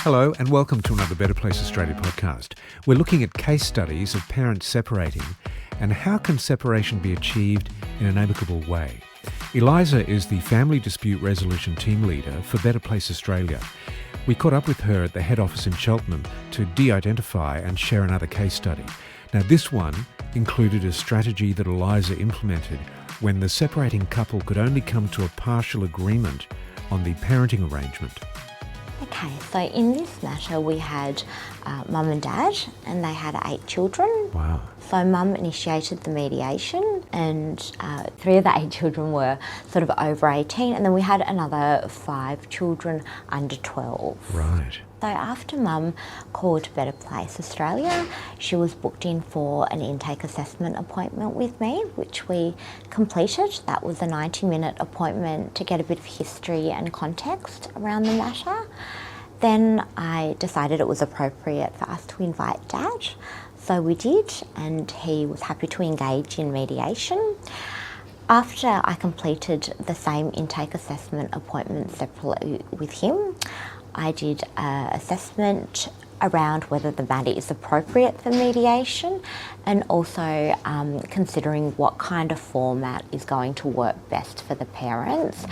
Hello and welcome to another Better Place Australia podcast. We're looking at case studies of parents separating and how can separation be achieved in an amicable way. Eliza is the Family Dispute Resolution Team Leader for Better Place Australia. We caught up with her at the head office in Cheltenham to de-identify and share another case study. Now this one included a strategy that Eliza implemented when the separating couple could only come to a partial agreement on the parenting arrangement. Okay, so in this matter we had mum and dad and they had 8 children. Wow. So mum initiated the mediation and 3 of the 8 children were sort of over 18 and then we had another 5 children under 12. Right. So after mum called Better Place Australia, she was booked in for an intake assessment appointment with me, which we completed. That was a 90-minute appointment to get a bit of history and context around the matter. Then I decided it was appropriate for us to invite Dad. So we did, and he was happy to engage in mediation. After I completed the same intake assessment appointment separately with him, I did an assessment around whether the matter is appropriate for mediation and also considering what kind of format is going to work best for the parents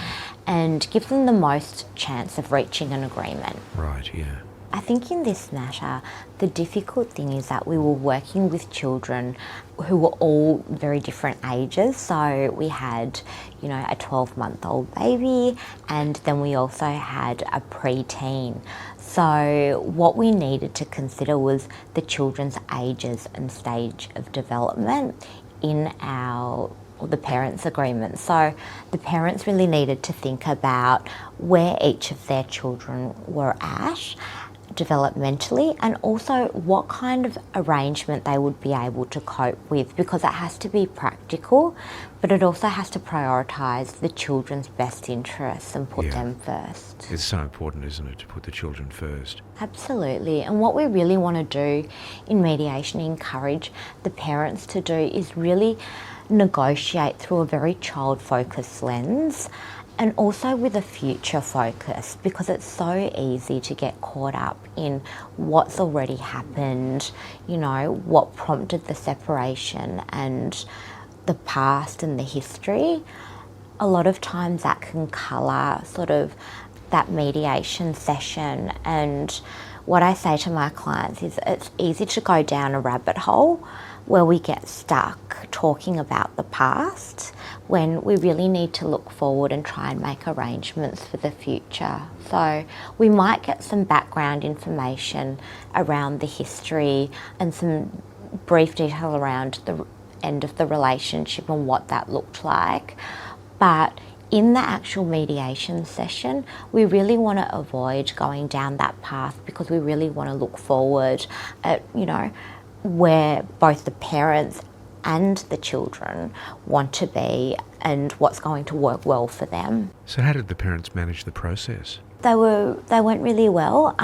and give them the most chance of reaching an agreement. Right, yeah. I think in this matter, the difficult thing is that we were working with children who were all very different ages. So we had, a 12-month-old baby, and then we also had a preteen. So what we needed to consider was the children's ages and stage of development in the parents' agreement. So the parents really needed to think about where each of their children were at developmentally and also what kind of arrangement they would be able to cope with, because it has to be practical, but it also has to prioritise the children's best interests and put them first. It's so important, isn't it, to put the children first? Absolutely. And what we really want to do in mediation, encourage the parents to do, is really negotiate through a very child-focused lens and also with a future focus, because it's so easy to get caught up in what's already happened, what prompted the separation and the past and the history. A lot of times that can colour sort of that mediation session, and what I say to my clients is it's easy to go down a rabbit hole where we get stuck talking about the past when we really need to look forward and try and make arrangements for the future. So we might get some background information around the history and some brief detail around the end of the relationship and what that looked like. But in the actual mediation session, we really want to avoid going down that path, because we really want to look forward at, where both the parents and the children want to be and what's going to work well for them. So how did the parents manage the process? They went really well.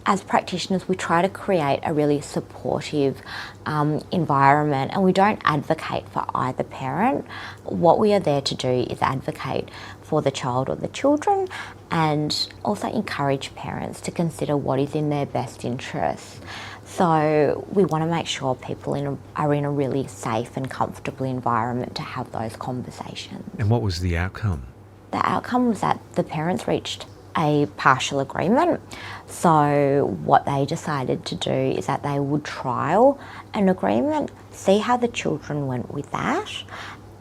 As practitioners, we try to create a really supportive environment, and we don't advocate for either parent. What we are there to do is advocate for the child or the children, and also encourage parents to consider what is in their best interests. So we want to make sure people are in a really safe and comfortable environment to have those conversations. And what was the outcome? The outcome was that the parents reached a partial agreement. So what they decided to do is that they would trial an agreement, see how the children went with that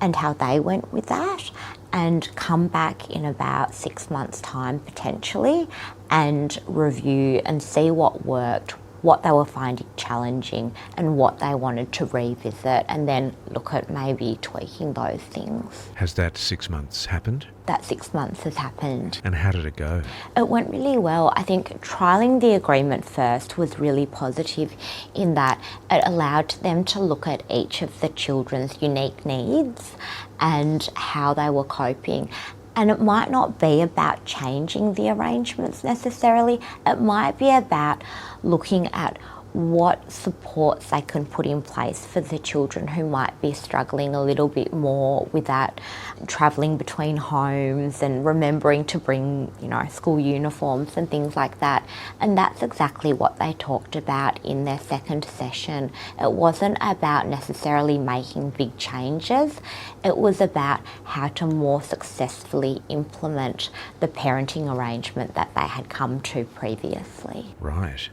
and how they went with that, and come back in about 6 months' time potentially and review and see what worked, what they were finding challenging and what they wanted to revisit, and then look at maybe tweaking those things. Has that 6 months happened? That 6 months has happened. And how did it go? It went really well. I think trialling the agreement first was really positive in that it allowed them to look at each of the children's unique needs and how they were coping. And it might not be about changing the arrangements necessarily. It might be about looking at what supports they can put in place for the children who might be struggling a little bit more with that travelling between homes and remembering to bring, school uniforms and things like that. And that's exactly what they talked about in their second session. It wasn't about necessarily making big changes. It was about how to more successfully implement the parenting arrangement that they had come to previously. Right.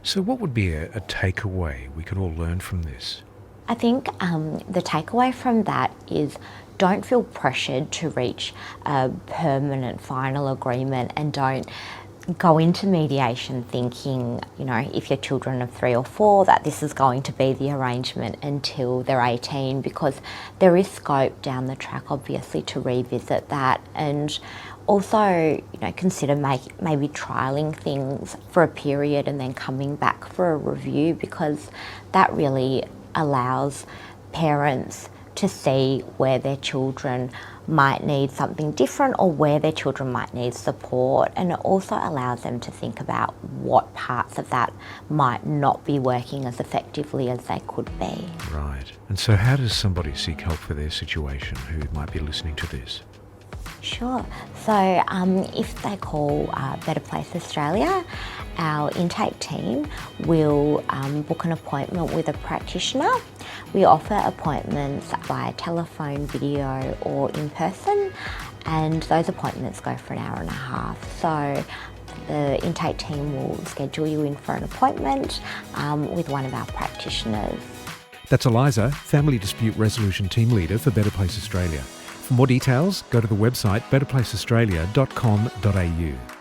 So what would be a takeaway we could all learn from this? I think the takeaway from that is don't feel pressured to reach a permanent final agreement, and don't go into mediation thinking, if your children are 3 or 4, that this is going to be the arrangement until they're 18, because there is scope down the track, obviously, to revisit that. And also, consider maybe trialling things for a period and then coming back for a review, because that really allows parents to see where their children might need something different or where their children might need support. And it also allows them to think about what parts of that might not be working as effectively as they could be. Right. And so how does somebody seek help for their situation who might be listening to this? Sure. So if they call Better Place Australia, our intake team will book an appointment with a practitioner. We offer appointments via telephone, video or in person, and those appointments go for an hour and a half. So the intake team will schedule you in for an appointment with one of our practitioners. That's Eliza, Family Dispute Resolution Team Leader for Better Place Australia. For more details, go to the website betterplaceaustralia.com.au.